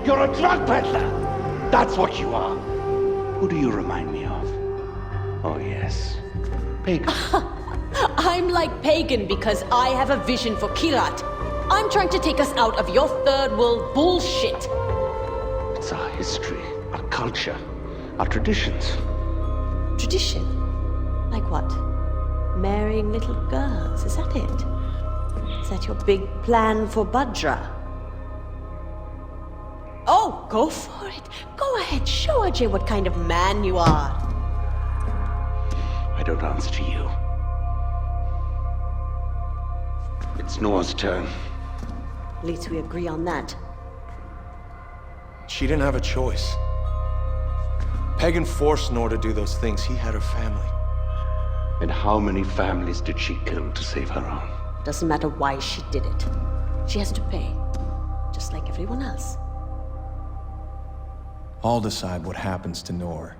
You're a drug peddler! That's what you are. Who do you remind me of? Oh, yes. Pagan. I'm like Pagan because I have a vision for Kirat. I'm trying to take us out of your third world bullshit. It's our history, our culture, our traditions. Tradition? Like what? Marrying little girls, is that it? Is that your big plan for Bhadra? Oh, go for it. Go ahead, show Ajay what kind of man you are. I don't answer to you. It's Noore's turn. At least we agree on that. She didn't have a choice. Pagan forced Noore to do those things. He had her family. And how many families did she kill to save her own? Doesn't matter why she did it. She has to pay. Just like everyone else. I'll decide what happens to Noore.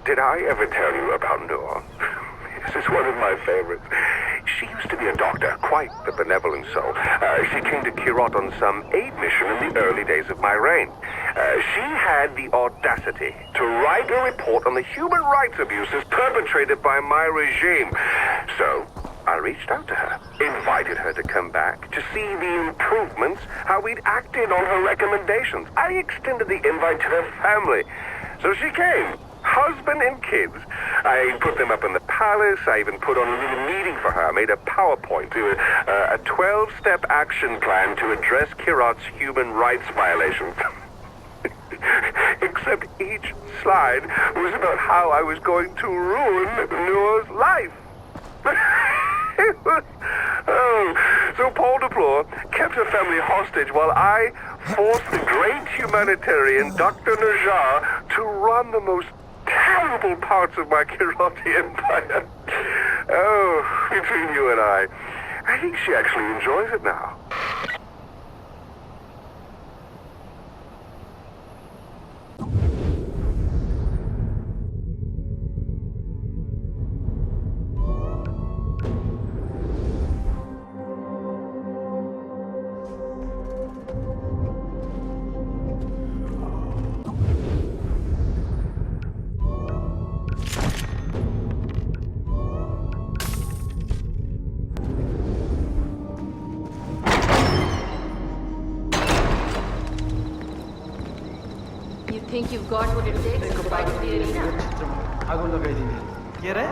Did I ever tell you about Noore? This is one of my favorites. She used to be a doctor, quite the benevolent soul. She came to Kirat on some aid mission in the early days of my reign. She had the audacity to write a report on the human rights abuses perpetrated by my regime. So, I reached out to her, invited her to come back to see the improvements, how we'd acted on her recommendations. I extended the invite to her family. So she came. Husband and kids. I put them up in the palace. I even put on a little meeting for her. I made a PowerPoint to a 12-step action plan to address Kirat's human rights violations. Except each slide was about how I was going to ruin Noore's life. So Paul Deplore kept her family hostage while I forced the great humanitarian Dr. Najar to run the most terrible parts of my Kirati empire. Oh, between you and I think she actually enjoys it now. Think you've got what it takes to fight the arena? आगो लगाइदिने के रे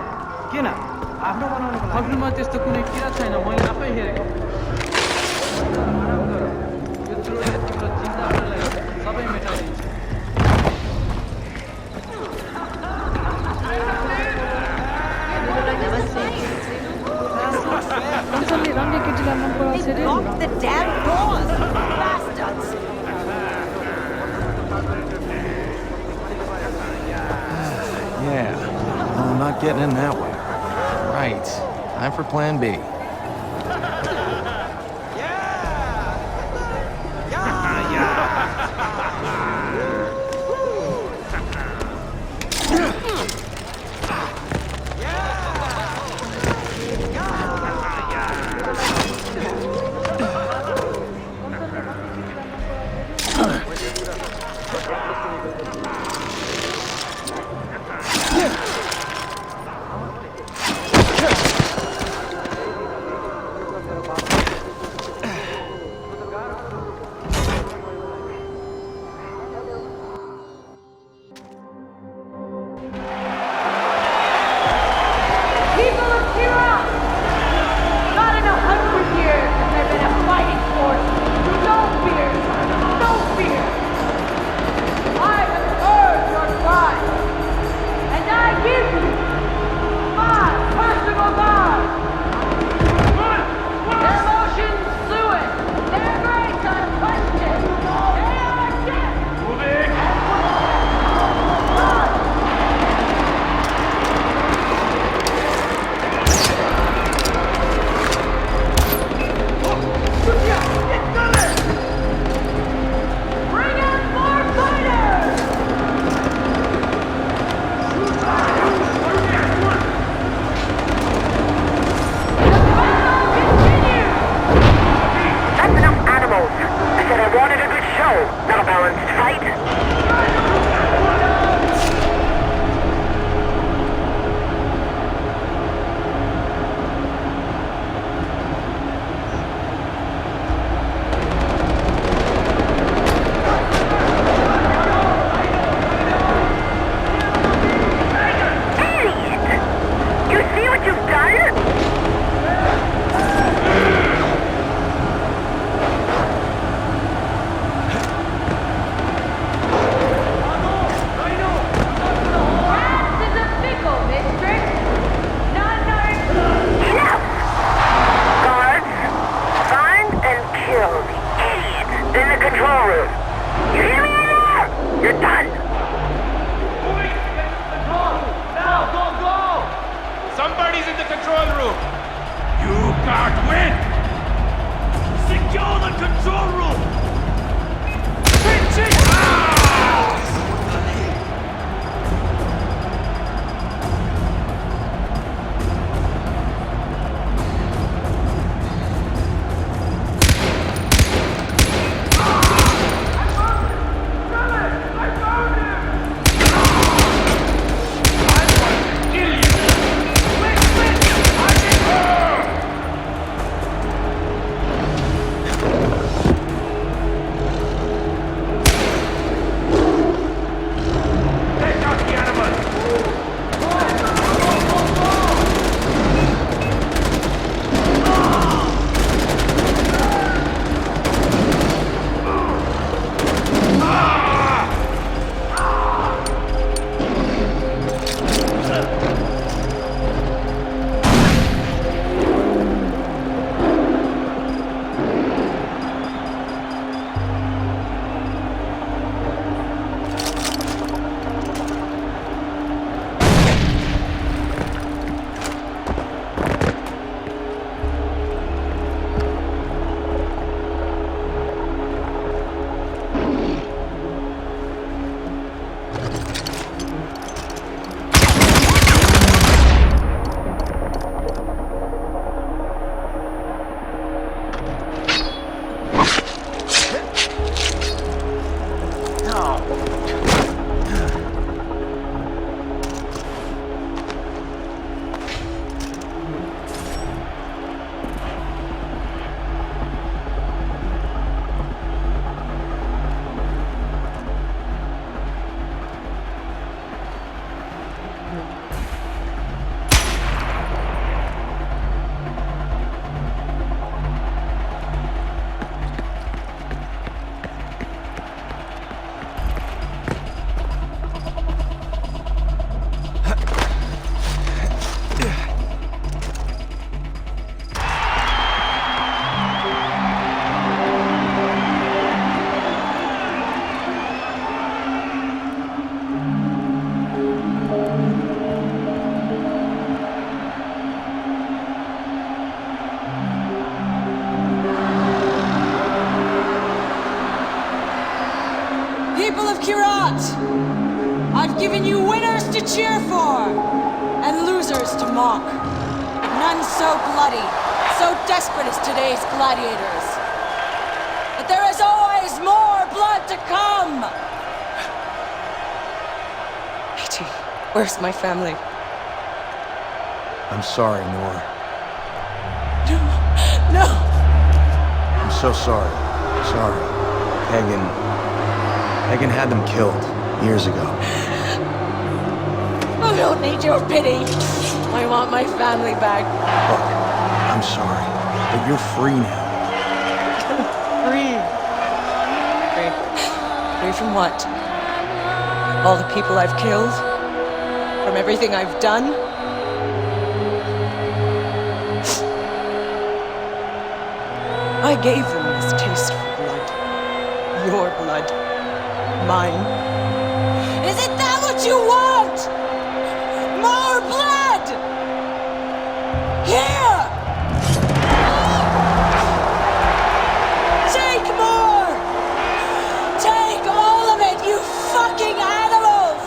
किन आफ्नो बनाउनको लागि हजुरमा त्यस्तो कुनै किरा छैन मैले आफै हेरेको आराम गर यो त्रुटि तिम्रो चिन्ताहरूलाई सबै मेटाइदिन्छ They locked the damn doors! Bastards! Yeah, well, I'm not getting in that way. Right. Time for plan B. control room. You hear me? You're done. Somebody's in the control room! You can't win! Secure the control room! Pinch it! People of Kirat, I've given you winners to cheer for, and losers to mock. None so bloody, so desperate as today's gladiators. But there is always more blood to come! Haiti, where's my family? I'm sorry, Noore. No! I'm so sorry. Sorry. Hagen had them killed years ago. I don't need your pity. I want my family back. Look, I'm sorry, but you're free now. Free. Free from what? All the people I've killed? From everything I've done? I gave them this taste for blood. Your blood. Mine. Isn't that what you want? More blood! Here! Take more! Take all of it, you fucking animals!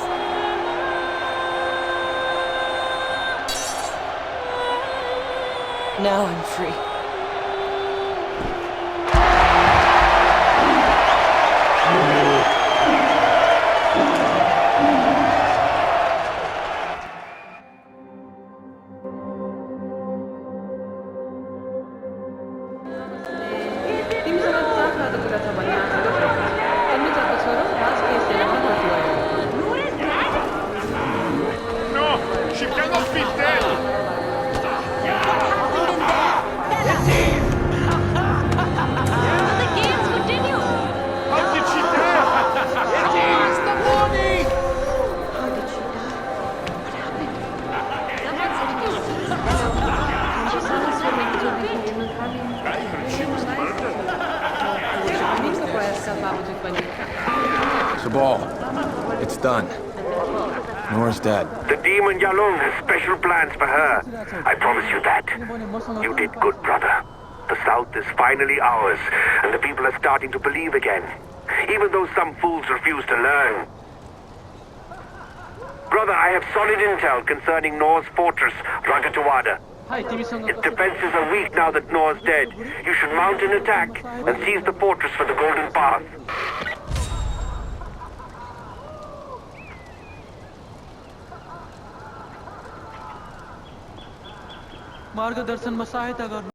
Now I'm free. No! She cannot be dead! What happened in there? Sabal, it's done. Noore's dead. The demon Yalung has special plans for her. I promise you that. You did good, brother. The South is finally ours, and the people are starting to believe again, even though some fools refuse to learn. Brother, I have solid intel concerning Noore's fortress, Rangatuwada. Its defenses are weak now that Noore's dead. You should mount an attack and seize the fortress for the Golden Path. मार्गदर्शनमा सहायता गर्नु